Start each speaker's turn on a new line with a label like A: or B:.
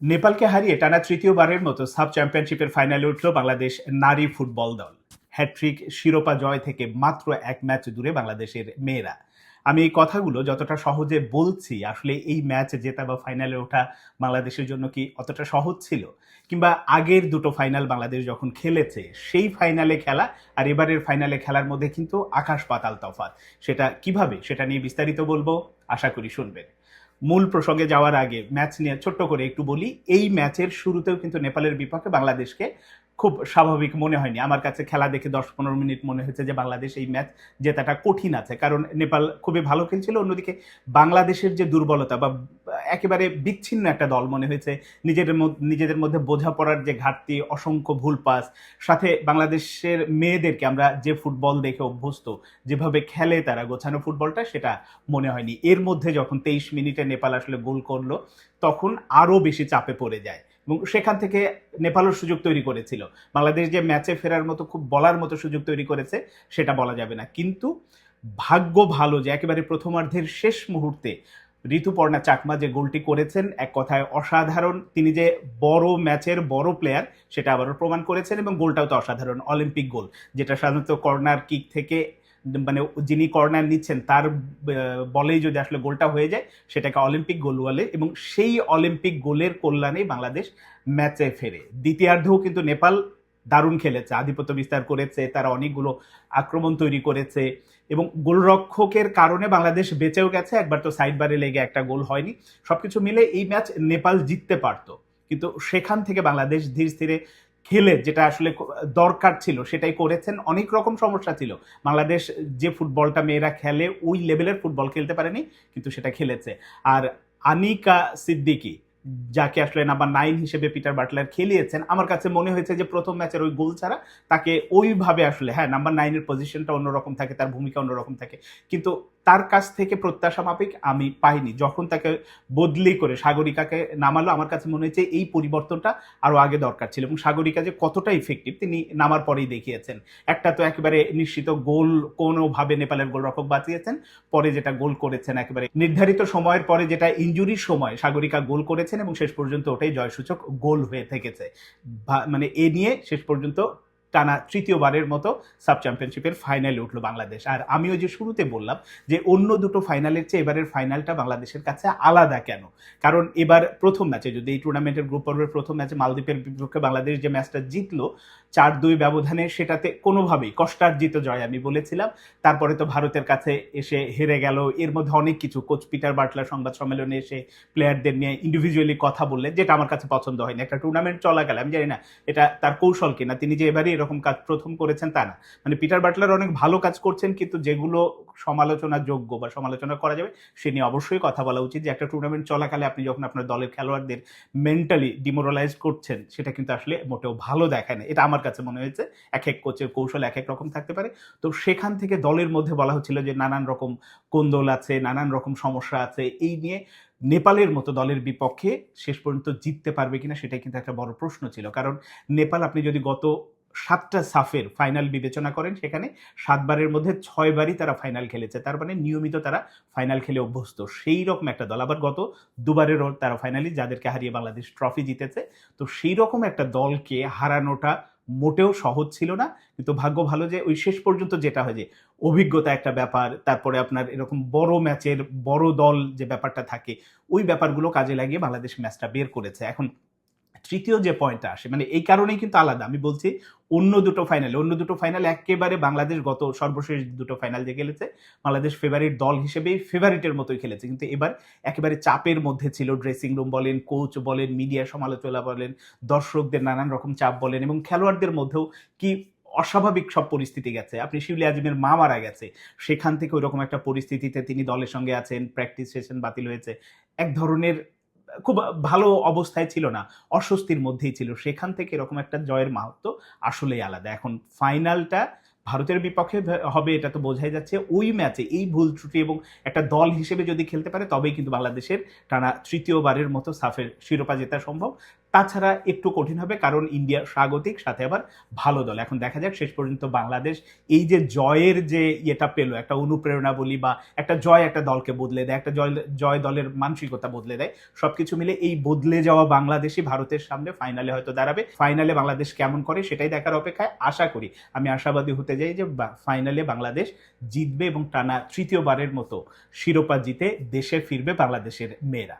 A: নেপালকে হারিয়ে টানা তৃতীয়বারের মতো সাব চ্যাম্পিয়নশিপের ফাইনালে উঠল বাংলাদেশ নারী ফুটবল দল। হ্যাট্রিক শিরোপা জয় থেকে মাত্র এক ম্যাচ দূরে বাংলাদেশের মেয়েরা। আমি এই কথাগুলো যতটা সহজে বলছি, আসলে এই ম্যাচ জেতা বা ফাইনালে ওঠা বাংলাদেশের জন্য কি অতটা সহজ ছিল? কিংবা আগের দুটো ফাইনাল বাংলাদেশ যখন খেলেছে, সেই ফাইনালে খেলা আর এবারের ফাইনালে খেলার মধ্যে কিন্তু আকাশ পাতাল তফাৎ। সেটা কিভাবে, সেটা নিয়ে বিস্তারিত বলবো, আশা করি শুনবেন। মূল প্রসঙ্গে যাওয়ার আগে ম্যাচ নিয়ে ছোট্ট করে একটু বলি। এই ম্যাচের শুরুতেও কিন্তু নেপালের বিপক্ষে বাংলাদেশকে খুব স্বাভাবিক মনে হয়নি। আমার কাছে খেলা দেখে 10-15 মিনিট মনে হয়েছে যে বাংলাদেশ এই ম্যাচ জেতাটা কঠিন আছে, কারণ নেপাল খুবই ভালো খেলছিল। অন্যদিকে বাংলাদেশের যে দুর্বলতা বা একেবারে বিচ্ছিন্ন একটা দল মনে হয়েছে, নিজেদের মধ্যে বোঝাপড়ার যে ঘাটতি, অসংখ্য ভুল পাস, সাথে বাংলাদেশের মেয়েদেরকে আমরা যে ফুটবল দেখে অভ্যস্ত, যেভাবে খেলে তারা গোছানো ফুটবলটা, সেটা মনে হয়নি। এর মধ্যে যখন 23 মিনিটে নেপাল আসলে গোল করলো, তখন আরও বেশি চাপে পড়ে যায় এবং সেখান থেকে নেপালও সুযোগ তৈরি করেছিল। বাংলাদেশ যে ম্যাচে ফেরার মতো খুব বলার মতো সুযোগ তৈরি করেছে সেটা বলা যাবে না, কিন্তু ভাগ্য ভালো যে একেবারে প্রথমার্ধের শেষ মুহূর্তে ঋতুপর্ণা চাকমা যে গোলটি করেছেন, এক কথায় অসাধারণ। তিনি যে বড় ম্যাচের বড় প্লেয়ার সেটা আবারও প্রমাণ করেছেন, এবং গোলটাও তো অসাধারণ, অলিম্পিক গোল, যেটা সাধারণত কর্নার কিক থেকে, মানে যিনি কর্নার নিচ্ছেন তার বলেই যদি আসলে গোলটা হয়ে যায় সেটাকে অলিম্পিক গোল বলে, এবং সেই অলিম্পিক গোলের কল্যাণেই বাংলাদেশ ম্যাচে ফেরে। দ্বিতীয়ার্ধেও কিন্তু নেপাল দারুণ খেলেছে, আধিপত্য বিস্তার করেছে, তারা অনেকগুলো আক্রমণ তৈরি করেছে এবং গোলরক্ষকের কারণে বাংলাদেশ বেঁচেও গেছে। একবার তো সাইড বারে লেগে একটা গোল হয়নি। সবকিছু মিলে এই ম্যাচ নেপাল জিততে পারতো, কিন্তু সেখান থেকে বাংলাদেশ ধীরে ধীরে খেলে যেটা আসলে দরকার ছিল সেটাই করেছেন। অনেক রকম সমস্যা ছিল, বাংলাদেশ যে ফুটবলটা মেয়েরা খেলে ওই লেভেলের ফুটবল খেলতে পারেনি, কিন্তু সেটা খেলেছে। আর আনিকা সিদ্দিকী, যাকে আসলে নাম্বার 9 হিসেবে পিটার বাটলার খেলিয়েছেন, আমার কাছে মনে হয়েছে যে প্রথম ম্যাচের ওই গোল ছাড়া তাকে ওইভাবে আসলে, হ্যাঁ নাম্বার 9-এর পজিশনটা অন্যরকম থাকে, তার ভূমিকা অন্যরকম থাকে, কিন্তু তার কাছ থেকে প্রত্যাশা মাফিক আমি পাইনি। যখন তাকে বদলি করে সাগরিকাকে নামালো, আমার কাছে মনে হয়েছে এই পরিবর্তনটা আরো আগে দরকার ছিল, এবং সাগরিকা যে কতটা ইফেক্টিভ তিনি নামার পরেই দেখিয়েছেন। একটা তো একেবারে নিশ্চিত গোল কোনোভাবে নেপালের গোলরক্ষক বাঁচিয়েছেন, পরে যেটা গোল করেছেন একেবারে নির্ধারিত সময়ের পরে, যেটা ইনজুরির সময় সাগরিকা গোল করেছেন, এবং শেষ পর্যন্ত ওটাই জয়সূচক গোল হয়ে থেকেছে। মানে এ নিয়ে শেষ পর্যন্ত টানা তৃতীয়বারের মতো সাব চ্যাম্পিয়নশিপের ফাইনালে উঠলো বাংলাদেশ। আর আমিও যে শুরুতে বললাম যে অন্য দুটো ফাইনালের চেয়ে এবারের ফাইনালটা বাংলাদেশের কাছে আলাদা কেন, কারণ এবার প্রথম ম্যাচে, যদি এই টুর্নামেন্টের গ্রুপ পর্বের প্রথম ম্যাচে মালদ্বীপের বিপক্ষে বাংলাদেশ যে ম্যাচটা জিতলো 4-2 ব্যবধানে, সেটাতে কোনোভাবেই কষ্টার্জিত জয় আমি বলেছিলাম। তারপরে তো ভারতের কাছে এসে হেরে গেল। এর মধ্যে অনেক কিছু, কোচ পিটার বাটলার সংবাদ সম্মেলনে এসে প্লেয়ারদের নিয়ে ইন্ডিভিজুয়ালি কথা বললেন, যেটা আমার কাছে পছন্দ হয়নি। একটা টুর্নামেন্ট চলাকালে, আমি জানি না এটা তার কৌশল কিনা, তিনি যে এবারই এরকম কাজ প্রথম করেছেন তা না। মানে পিটার বাটলার অনেক ভালো কাজ করছেন, কিন্তু যেগুলো সমালোচনা যোগ্য বা সমালোচনা করা যাবে সে নিয়ে অবশ্যই কথা বলা উচিত। যে একটা টুর্নামেন্ট চলাকালে আপনি যখন আপনার দলের খেলোয়াড়দের মেন্টালি ডিমোরালাইজ করছেন, সেটা কিন্তু আসলে মোটেও ভালো দেখায় না, এটা আমার কাছে মনে হয়েছে। এক এক কোচের কৌশল এক এক রকম থাকতে পারে। তো সেখান থেকে দলের মধ্যে বলা হচ্ছিল যে নানান রকম কোন্দল আছে, নানান রকম সমস্যা আছে, এই নিয়ে নেপালের মতো দলের বিপক্ষে শেষ পর্যন্ত জিততে পারবে কিনা সেটাই কিন্তু একটা বড় প্রশ্ন ছিল। কারণ নেপাল, আপনি যদি গত 7টা সাফের ফাইনাল বিবেচনা করেন, সেখানে 7 বারের মধ্যে 6 বারই তারা ফাইনাল খেলেছে, তার মানে নিয়মিত তারা ফাইনাল খেলে অভ্যস্ত। সেই রকম একটা দল, আবার গত দুবারেরও তারা ফাইনালি যাদেরকে হারিয়ে বাংলাদেশ ট্রফি জিতেছে। তো সেই রকম একটা দলকে হারানোটা মোটেও সহজ ছিল না, কিন্তু ভাগ্য ভালো যে ওই শেষ পর্যন্ত যেটা হয় যে অভিজ্ঞতা একটা ব্যাপার, তারপরে আপনার এরকম বড় ম্যাচের বড় দল যে ব্যাপারটা থাকে, ওই ব্যাপারগুলো কাজে লাগিয়ে বাংলাদেশ ম্যাচটা বের করেছে। এখন তৃতীয় যে পয়েন্টটা আসে, মানে এই কারণেই কিন্তু আলাদা। আমি বলছি অন্য দুটো ফাইনালে একেবারে বাংলাদেশ গত সর্বশেষ দুটো ফাইনাল যে খেলেছে, বাংলাদেশ ফেভারিট দল হিসেবেই ফেভারিটের মতোই খেলেছে, কিন্তু এবার একেবারে চাপের মধ্যে ছিল। ড্রেসিং রুম বলেন, কোচ বলেন, মিডিয়া সমালোচনা বলেন, দর্শকদের নানান রকম চাপ বলেন, এবং খেলোয়াড়দের মধ্যেও কি অস্বাভাবিক সব পরিস্থিতি গেছে। আপনি শিউলি আজিমের মা মারা গেছে, সেখান থেকে ওই রকম একটা পরিস্থিতিতে তিনি দলের সঙ্গে আছেন, প্র্যাকটিস সেশন বাতিল হয়েছে, এক ধরনের খুব ভালো অবস্থায় ছিল না, অস্বস্তির মধ্যেই ছিল। সেখান থেকে এরকম একটা জয়ের মাহাত্ম আসলেই আলাদা। এখন ফাইনালটা ভারতের বিপক্ষে হবে এটা তো বোঝাই যাচ্ছে। ওই ম্যাচে এই ভুল ত্রুটি এবং একটা দল হিসেবে যদি খেলতে পারে, তবেই কিন্তু বাংলাদেশের টানা তৃতীয়বারের মতো সাফের শিরোপা জেতা সম্ভব। তাছাড়া একটু কঠিন হবে, কারণ ইন্ডিয়া স্বাগতিক, সাথে আবার ভালো দল। এখন দেখা যাক শেষ পর্যন্ত বাংলাদেশ এই যে জয়ের যে ইয়েটা পেল, একটা অনুপ্রেরণা বলি বা একটা জয় একটা দলকে বদলে দেয়, একটা জয় দলের মানসিকতা বদলে দেয়। সবকিছু মিলে এই বদলে যাওয়া বাংলাদেশই ভারতের সামনে ফাইনালে হয়তো দাঁড়াবে। ফাইনালে বাংলাদেশ কেমন করে সেটাই দেখার অপেক্ষায়। আশা করি, আমি আশাবাদী হতে যাই যে ফাইনালে বাংলাদেশ জিতবে এবং টানা তৃতীয়বারের মতো শিরোপা জিতে দেশে ফিরবে বাংলাদেশের মেয়েরা।